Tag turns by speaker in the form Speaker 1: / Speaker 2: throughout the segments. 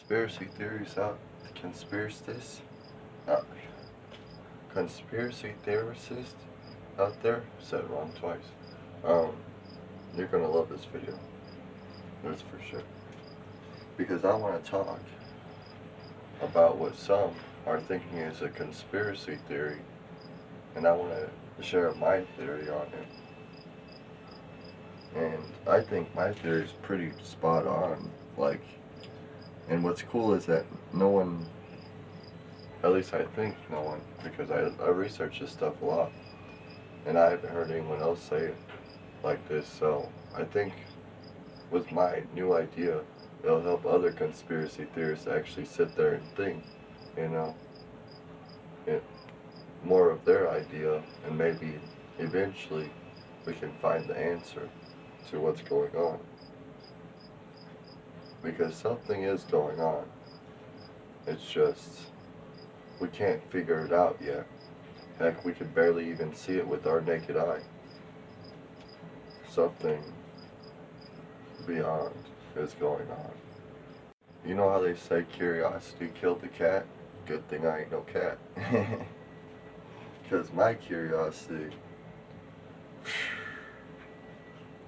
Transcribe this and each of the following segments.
Speaker 1: conspiracy theories out, conspiracists, uh, conspiracy theorists out there, said it wrong twice. Um, you're gonna love this video, that's for sure. Because I want to talk about what some are thinking is a conspiracy theory, and I want to share my theory on it. And I think my theory is pretty spot on. And what's cool is that no one, at least I think no one, because I research this stuff a lot, and I haven't heard anyone else say it like this. So I think with my new idea, it'll help other conspiracy theorists actually sit there and think, you know, more of their idea, and maybe eventually we can find the answer to what's going on. Because something is going on. It's just, we can't figure it out yet. Heck, we can barely even see it with our naked eye. Something beyond is going on. You know how they say curiosity killed the cat? Good thing I ain't no cat. Because my curiosity,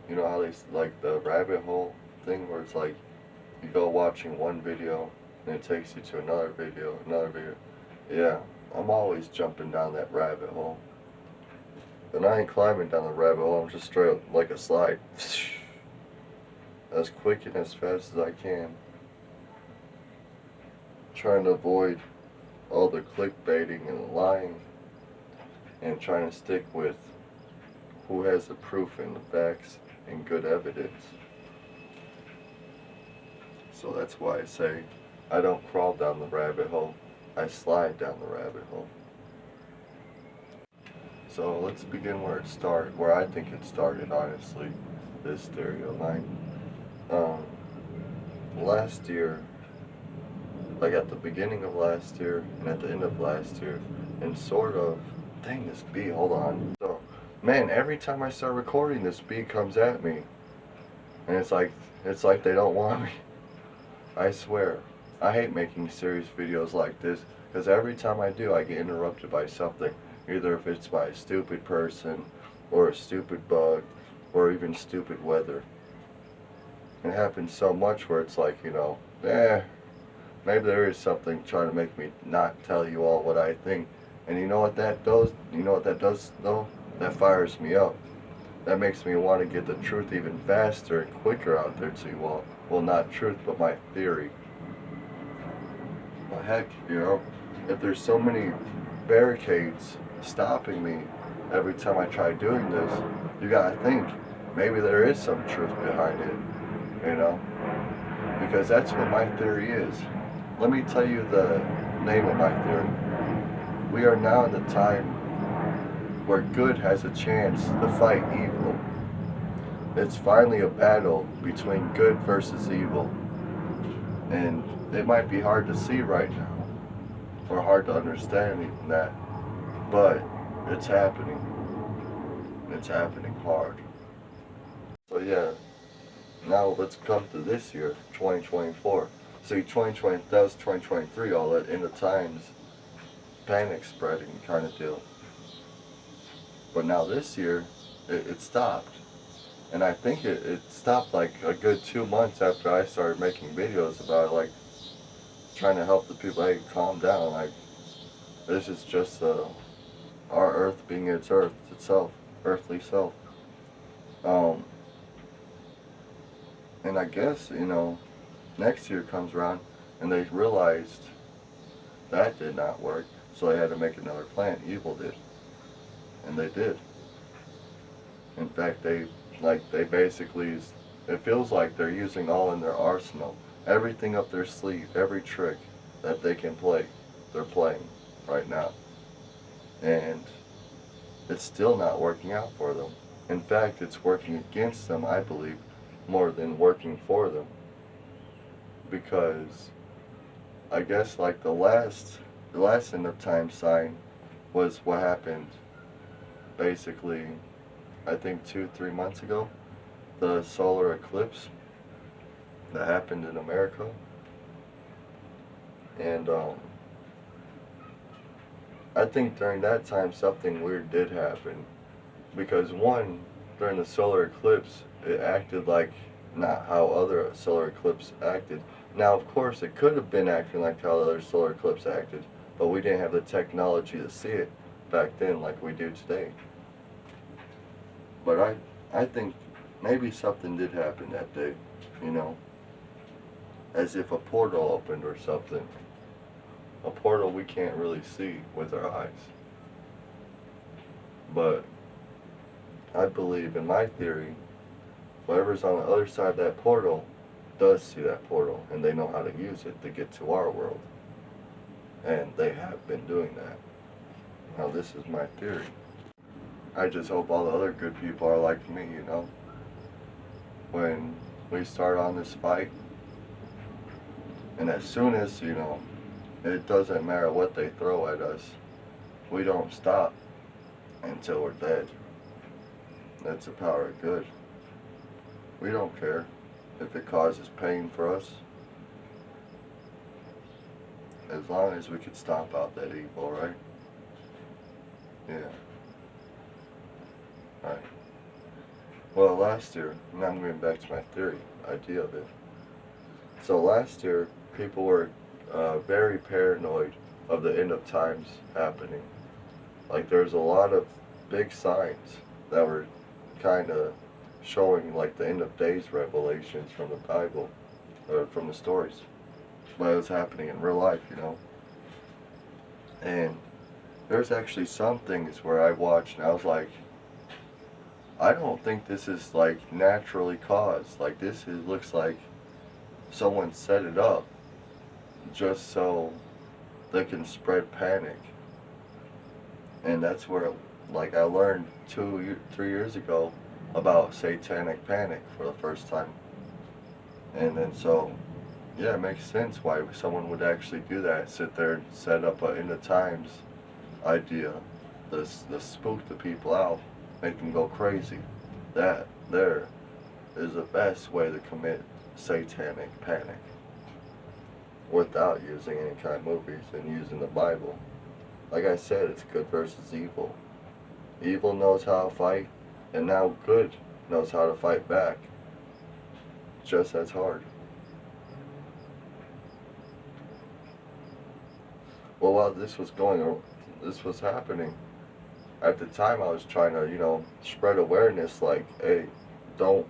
Speaker 1: you know how they, like the rabbit hole thing where it's like, you go watching one video, and it takes you to another video, Yeah, I'm always jumping down that rabbit hole. And I ain't climbing down the rabbit hole, I'm just straight up like a slide. As quick and as fast as I can. Trying to avoid all the clickbaiting and lying, and trying to stick with who has the proof and the facts and good evidence. So that's why I say I don't crawl down the rabbit hole, I slide down the rabbit hole. So let's begin where it started, where I think it started, honestly, this theory of mine. Last year, like at the beginning of last year and at the end of last year, and sort of, dang, this bee, hold on. So, man, every time I start recording, this bee comes at me, and it's like they don't want me. I swear, I hate making serious videos like this, because every time I do, I get interrupted by something. Either if it's by a stupid person, or a stupid bug, or even stupid weather. It happens so much where it's like, maybe there is something trying to make me not tell you all what I think. And you know what that does? You know what that does, though? That fires me up. That makes me want to get the truth even faster and quicker out there to you all. Well, not truth, but my theory. Well, heck, if there's so many barricades stopping me every time I try doing this, you gotta think, maybe there is some truth behind it, Because that's what my theory is. Let me tell you the name of my theory. We are now in the time where good has a chance to fight evil. It's finally a battle between good versus evil. And it might be hard to see right now, or hard to understand even that, but it's happening. It's happening hard. So yeah, now let's come to this year, 2024. See, 2020, that was 2023, all that end of times, panic spreading kind of deal. But now this year, it stopped. And I think it stopped like a good 2 months after I started making videos about it, like trying to help the people, hey, calm down, like this is just our earth being its itself, earthly self. And I guess, next year comes around and they realized that did not work, so they had to make another plan. Evil did. And they did. In fact, they basically, it feels like they're using all in their arsenal. Everything up their sleeve, every trick that they can play, they're playing right now. And it's still not working out for them. In fact, it's working against them, I believe, more than working for them. Because I guess like the last end of time sign was what happened basically, I think 2-3 months ago, the solar eclipse that happened in America. And I think during that time something weird did happen. Because one, during the solar eclipse, it acted like not how other solar eclipse acted. Now, of course, it could have been acting like how other solar eclipse acted, but we didn't have the technology to see it back then like we do today. But I think maybe something did happen that day, you know, as if a portal opened or something. A portal we can't really see with our eyes. But I believe in my theory, whoever's on the other side of that portal does see that portal and they know how to use it to get to our world. And they have been doing that. Now this is my theory. I just hope all the other good people are like me, you know. When we start on this fight, and as soon as, you know, it doesn't matter what they throw at us, we don't stop until we're dead. That's the power of good. We don't care if it causes pain for us, as long as we can stomp out that evil, right? Yeah. Right. Well, last year, now I'm going back to my theory, idea of it. So last year, people were very paranoid of the end of times happening. Like there's a lot of big signs that were kind of showing like the end of days revelations from the Bible, or from the stories. But it was happening in real life, you know. And there's actually some things where I watched and I was like, I don't think this is like naturally caused. Like looks like someone set it up just so they can spread panic. And that's where, like, I learned 3 years ago about satanic panic for the first time. And then so, yeah, it makes sense why someone would actually do that, sit there and set up a end of times idea, to spook the people out, make them go crazy. That there is the best way to commit satanic panic without using any kind of movies and using the Bible. Like I said, it's good versus evil. Evil knows how to fight, and now good knows how to fight back just as hard. Well, while this was happening, at the time I was trying to, you know, spread awareness like, hey, don't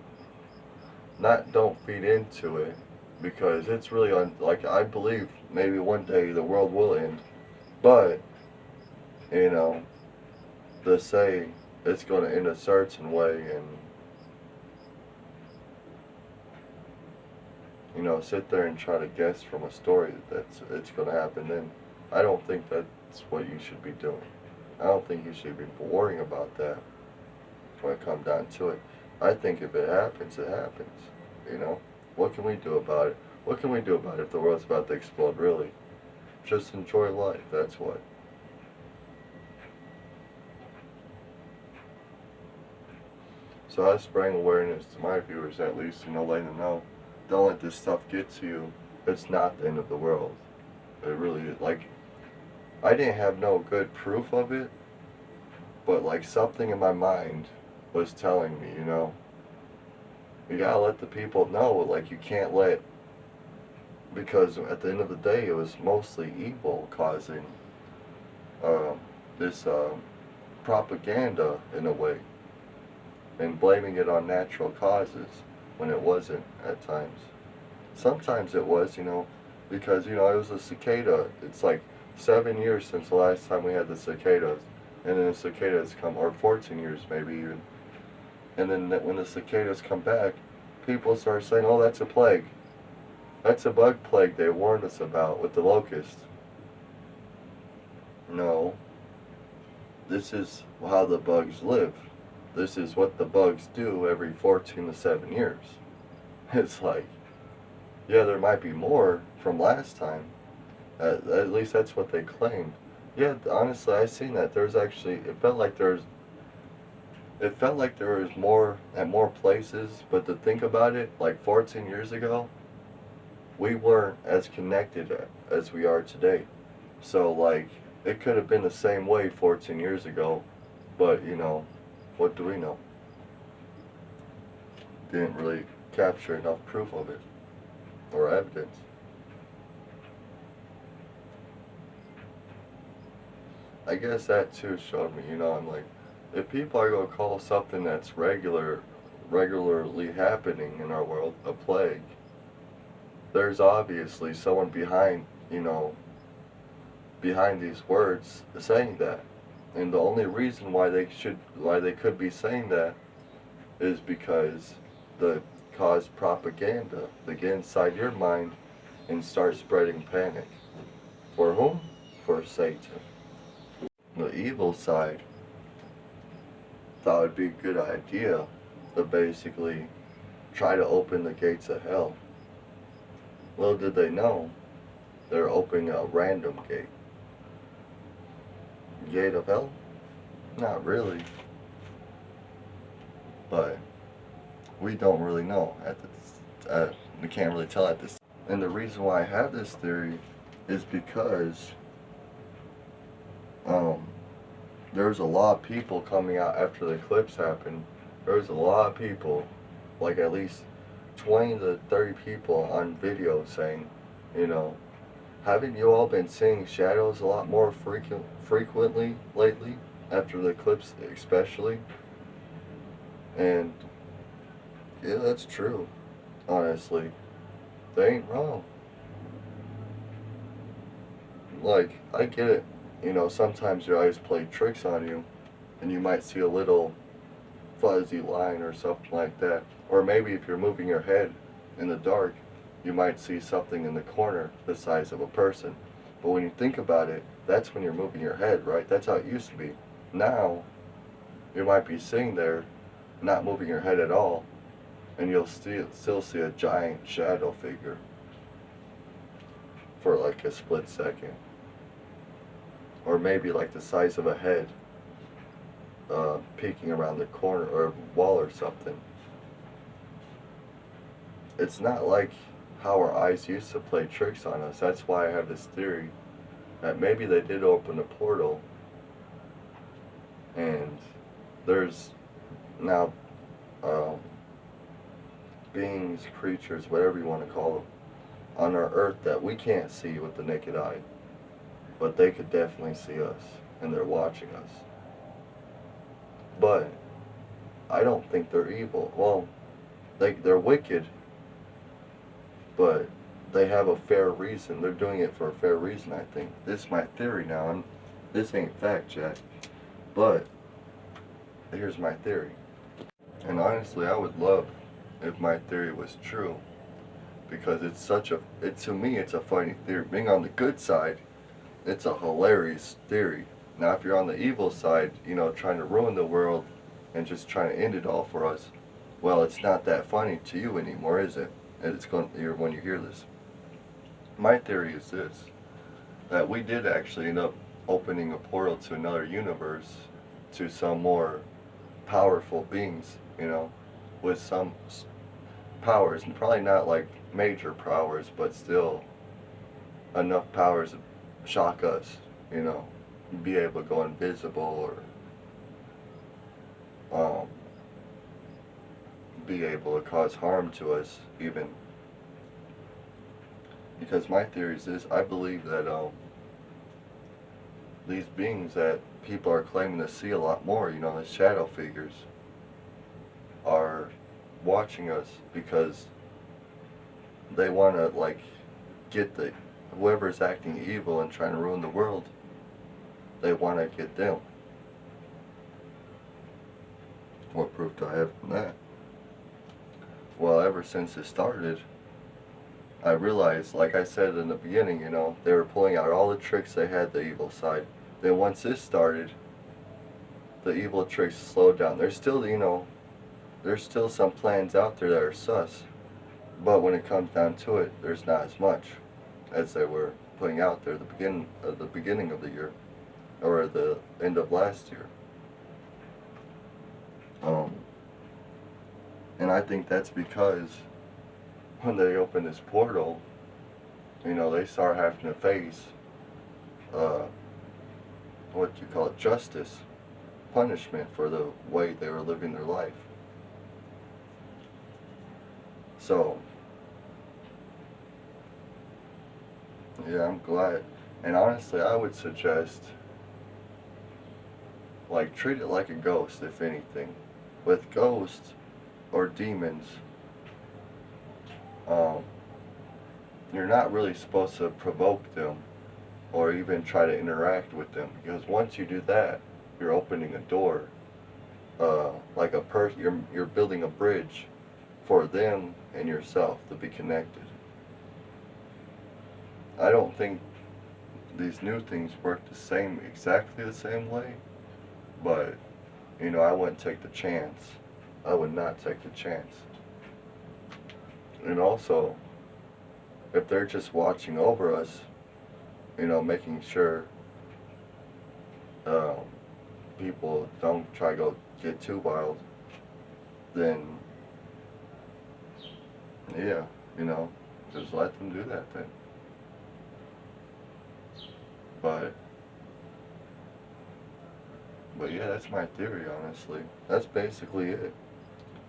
Speaker 1: feed into it, because it's really like, I believe maybe one day the world will end, but, you know, to say it's going to end a certain way and, you know, sit there and try to guess from a story that it's going to happen, then I don't think that's what you should be doing. I don't think you should be worrying about that when it comes down to it. I think if it happens, it happens. You know? What can we do about it? What can we do about it if the world's about to explode, really? Just enjoy life, that's what. So I was spreading awareness to my viewers, at least, you know, letting them know, don't let this stuff get to you. It's not the end of the world. It really is. Like, I didn't have no good proof of it, but like something in my mind was telling me, you know, you gotta let the people know, like you can't let, because at the end of the day it was mostly evil causing this propaganda in a way, and blaming it on natural causes when it wasn't at times. Sometimes it was, you know, because, you know, it was a cicada. It's like 7 years since the last time we had the cicadas, and then the cicadas come, or 14 years maybe even, and then when the cicadas come back, people start saying, oh, that's a plague. That's a bug plague they warned us about with the locust. No, this is how the bugs live. This is what the bugs do every 14 to 7 years. It's like, yeah, there might be more from last time. At least that's what they claimed. Yeah, honestly, I seen that. There's actually, it felt like there was more at more places, but to think about it, like 14 years ago, we weren't as connected as we are today. So, like, it could have been the same way 14 years ago, but, what do we know? Didn't really capture enough proof of it, or evidence. I guess that too showed me, I'm like, if people are going to call something that's regularly happening in our world a plague, there's obviously someone behind these words saying that. And the only reason why they could be saying that is because the cause propaganda to get inside your mind and start spreading panic. For whom? For Satan. The evil side thought it'd be a good idea to basically try to open the gates of hell. Little did they know, they're opening a random gate. Gate of hell? Not really. But we don't really know we can't really tell at this. And the reason why I have this theory is because there's a lot of people coming out after the eclipse happened. There's a lot of people, like at least 20 to 30 people on video saying, haven't you all been seeing shadows a lot more frequently lately, after the eclipse especially? And yeah, that's true, honestly. They ain't wrong. Like, I get it. Sometimes your eyes play tricks on you, and you might see a little fuzzy line or something like that. Or maybe if you're moving your head in the dark, you might see something in the corner the size of a person. But when you think about it, that's when you're moving your head, right? That's how it used to be. Now, you might be sitting there, not moving your head at all, and you'll still see a giant shadow figure for like a split second. Or maybe like the size of a head peeking around the corner or wall or something. It's not like how our eyes used to play tricks on us. That's why I have this theory that maybe they did open a portal and there's now beings, creatures, whatever you want to call them, on our earth that we can't see with the naked eye, but they could definitely see us, and they're watching us. But I don't think they're evil. Well, they're wicked, but they have a fair reason. They're doing it for a fair reason, I think. This is my theory now. This ain't fact check, but here's my theory. And honestly, I would love if my theory was true, because to me, it's a funny theory. Being on the good side, it's a hilarious theory. Now, if you're on the evil side, trying to ruin the world and just trying to end it all for us, well, it's not that funny to you anymore, is it? And it's going when you hear this. My theory is this: that we did actually end up opening a portal to another universe, to some more powerful beings, with some powers, and probably not like major powers, but still enough powers to shock us, be able to go invisible, or be able to cause harm to us, even. Because my theory is this: I believe that these beings that people are claiming to see a lot more, the shadow figures, are watching us because they want to, like, get whoever's acting evil and trying to ruin the world, they want to get them. What proof do I have from that? Well, ever since it started, I realized, like I said in the beginning, they were pulling out all the tricks they had, the evil side. Then once this started, the evil tricks slowed down. There's still some plans out there that are sus, but when it comes down to it, there's not as much as they were putting out there at the beginning of the year, or at the end of last year. And I think that's because when they opened this portal, you know, they start having to face, uh, what you call it, justice, punishment for the way they were living their life. So, yeah, I'm glad. And honestly, I would suggest, like, treat it like a ghost, if anything. With ghosts or demons, um, you're not really supposed to provoke them or even try to interact with them, because once you do that, you're opening a door, like you're building a bridge for them and yourself to be connected. I don't think these new things work exactly the same way, but you know, I wouldn't take the chance. I would not take the chance. And also, if they're just watching over us, you know, making sure um, people don't try to go get too wild, then yeah, you know, just let them do that then. But yeah, that's my theory, honestly. That's basically it.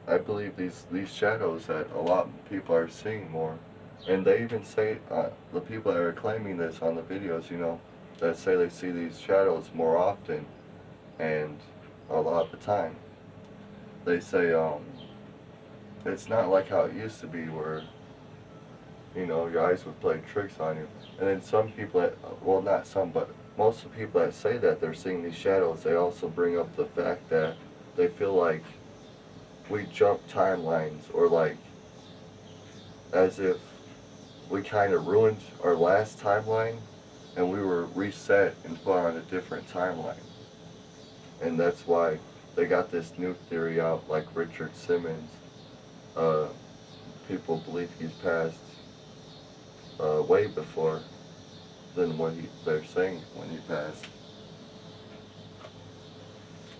Speaker 1: I believe these shadows that a lot of people are seeing more, and they even say, the people that are claiming this on the videos, you know, that say they see these shadows more often and a lot of the time. They say it's not like how it used to be where, you know, your eyes would play tricks on you. And then some people that, well, not some, but most of the people that say that they're seeing these shadows, they also bring up the fact that they feel like we jump timelines, or like as if we kind of ruined our last timeline and we were reset and put on a different timeline. And that's why they got this new theory out, like Richard Simmons. Uh, People believe he's passed way before than what they're saying when he passed.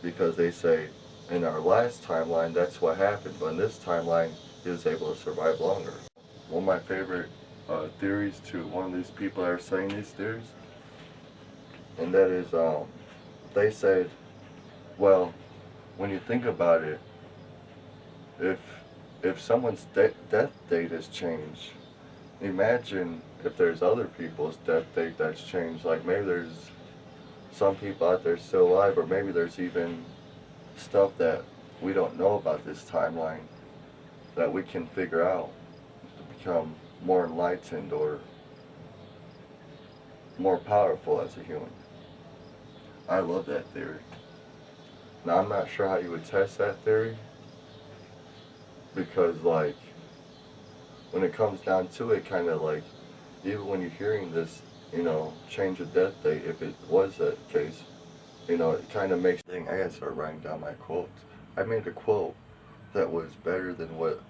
Speaker 1: Because they say in our last timeline that's what happened, but in this timeline he was able to survive longer. One of my favorite theories to one of these people that are saying these theories, and that is, they said, well, when you think about it, if someone's death date has changed, imagine if there's other people's death date that's changed. Like maybe there's some people out there still alive, or maybe there's even stuff that we don't know about this timeline that we can figure out to become more enlightened or more powerful as a human. I love that theory. Now I'm not sure how you would test that theory, because like when it comes down to it, kind of like, even when you're hearing this, you know, change of death date, if it was that case, you know, it kind of makes I gotta start writing down my quotes. I made a quote that was better than what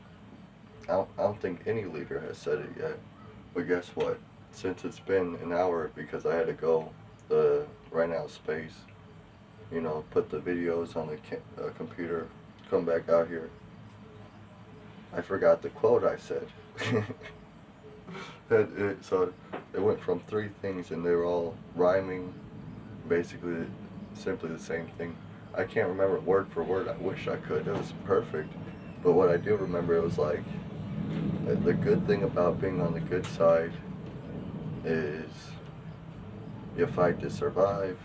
Speaker 1: I don't think any leader has said it yet. But guess what? Since it's been an hour, because I had to go right now space, you know, put the videos on the computer, come back out here, I forgot the quote I said. So it went from 3 things, and they were all rhyming, basically simply the same thing. I can't remember word for word. I wish I could. It was perfect. But what I do remember, it was like, the good thing about being on the good side is you fight to survive.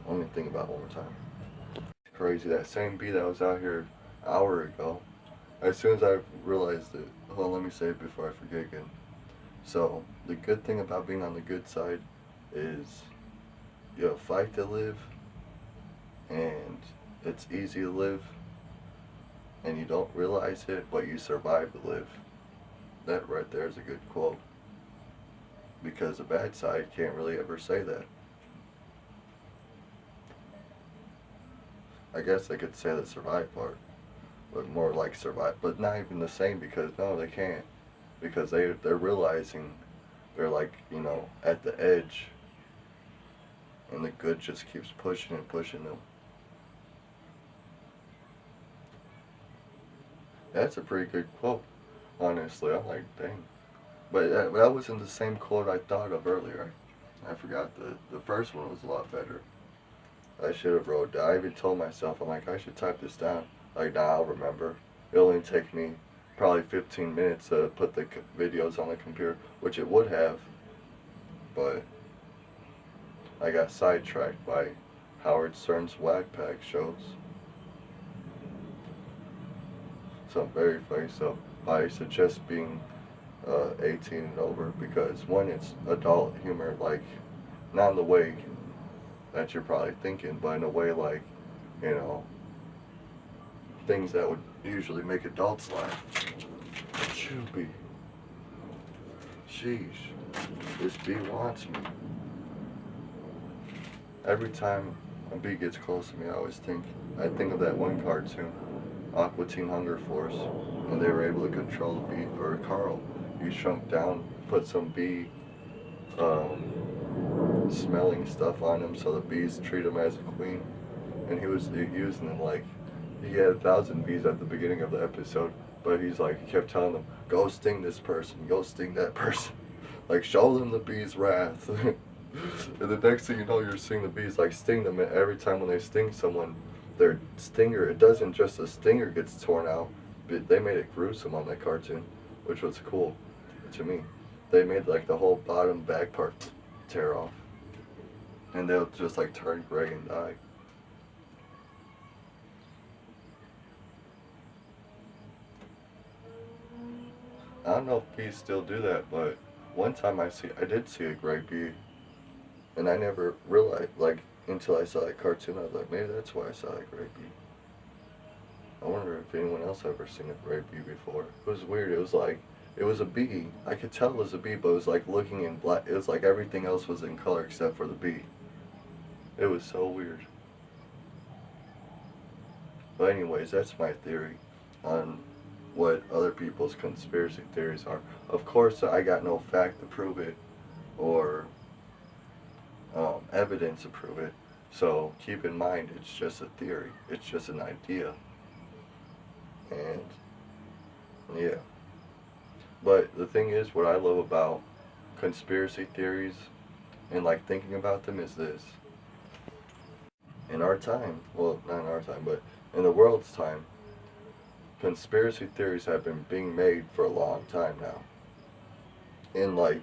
Speaker 1: Let me think about it one more time. Crazy, that same bee that was out here an hour ago, as soon as I realized it, hold on, let me say it before I forget again. So, the good thing about being on the good side is you fight to live, and it's easy to live, and you don't realize it, but you survive to live. That right there is a good quote, because the bad side can't really ever say that. I guess they could say the survive part, but more like survive, but not even the same, because no, they can't, because they're realizing they're like, you know, at the edge, and the good just keeps pushing and pushing them. That's a pretty good quote. honestly. I'm like, dang. But that wasn't the same quote I thought of earlier. I forgot the first one was a lot better. I should have wrote down. I even told myself, I'm like, I should type this down. Like, now I'll remember. It'll only take me probably 15 minutes to put the videos on the computer, which it would have, but I got sidetracked by Howard Stern's Whack Pack shows. So very funny. So I suggest being 18 and over because one, it's adult humor, like not in the way that you're probably thinking, but in a way like, you know, things that would usually make adults laugh. Choopy. Sheesh. This bee wants me. Every time a bee gets close to me, I think of that one cartoon, Aqua Teen Hunger Force, and they were able to control the bee, or Carl. He shrunk down, put some bee smelling stuff on him so the bees treat him as a queen. And he was using them like, he had 1,000 bees at the beginning of the episode, but he's like, he kept telling them, go sting this person, go sting that person. Like, show them the bee's wrath. And the next thing you know, you're seeing the bees like sting them, and every time when they sting someone, their stinger, it doesn't just the stinger gets torn out, but they made it gruesome on that cartoon, which was cool to me. They made like the whole bottom back part tear off, and they'll just like turn gray and die. I don't know if bees still do that, but one time I did see a gray bee, and I never realized, like, until I saw that cartoon, I was like, maybe that's why I saw that gray bee. I wonder if anyone else ever seen a gray bee before. It was weird. It was like, it was a bee. I could tell it was a bee, but it was like looking in black. It was like everything else was in color except for the bee. It was so weird. But anyways, that's my theory on what other people's conspiracy theories are. Of course, I got no fact to prove it or evidence to prove it. So keep in mind, it's just a theory. It's just an idea. And yeah. But the thing is, what I love about conspiracy theories and like thinking about them is this. In our time, well, not in our time, but in the world's time, conspiracy theories have been being made for a long time now. And like,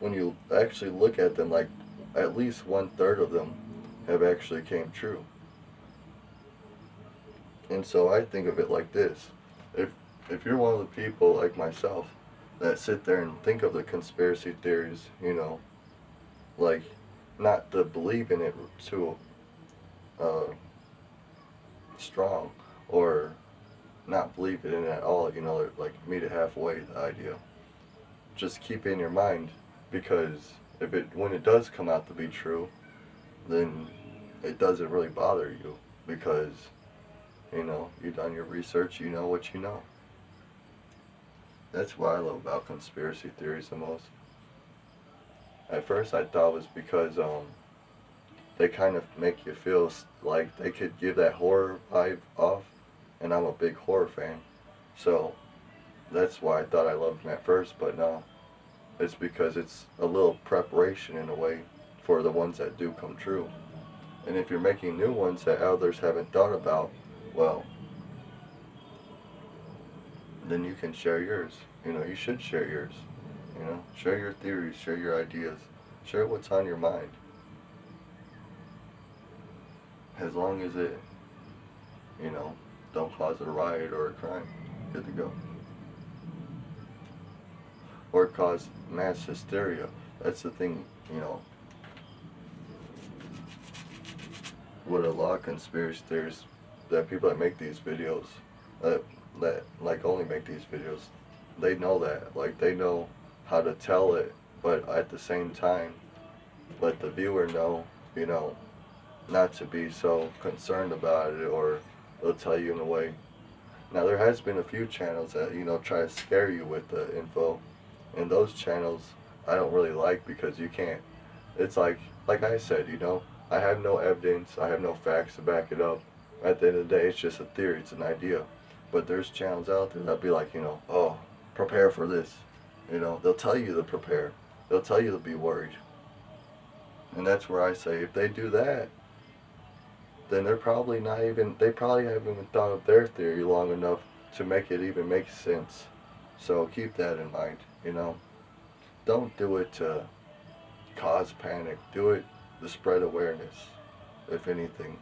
Speaker 1: when you actually look at them, like at least 1/3 of them have actually came true. And so I think of it like this. If you're one of the people like myself that sit there and think of the conspiracy theories, you know, like not to believe in it too strong or not believe in it at all, you know, like meet it halfway, the idea. Just keep it in your mind, because when it does come out to be true, then it doesn't really bother you, because, you know, you've done your research, you know what you know. That's what I love about conspiracy theories the most. At first I thought it was because they kind of make you feel like they could give that horror vibe off, and I'm a big horror fan, so that's why I thought I loved them at first. But no, it's because it's a little preparation in a way for the ones that do come true. And if you're making new ones that others haven't thought about, well, then you can share yours. You know, you should share yours. You know, share your theories, share your ideas, share what's on your mind. As long as it, you know, don't cause a riot or a crime, good to go. Or cause mass hysteria. That's the thing, you know. With a lot of conspiracy theories, that people that make these videos, that like only make these videos, they know that. Like, they know how to tell it, but at the same time, let the viewer know, you know, not to be so concerned about it, or they'll tell you in a way. Now, there has been a few channels that, you know, try to scare you with the info, and those channels I don't really like, because you can't, it's like I said, you know, I have no evidence, I have no facts to back it up. At the end of the day, it's just a theory, it's an idea. But there's channels out there that'll be like, you know, oh, prepare for this. You know, they'll tell you to prepare. They'll tell you to be worried. And that's where I say, if they do that, then they're probably not even, they probably haven't even thought of their theory long enough to make it even make sense. So keep that in mind, you know. Don't do it to cause panic. Do it to spread awareness, if anything,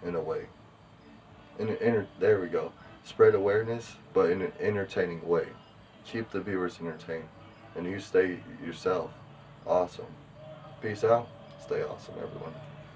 Speaker 1: in a way. There we go. Spread awareness, but in an entertaining way. Keep the viewers entertained. And you stay yourself awesome. Peace out. Stay awesome, everyone.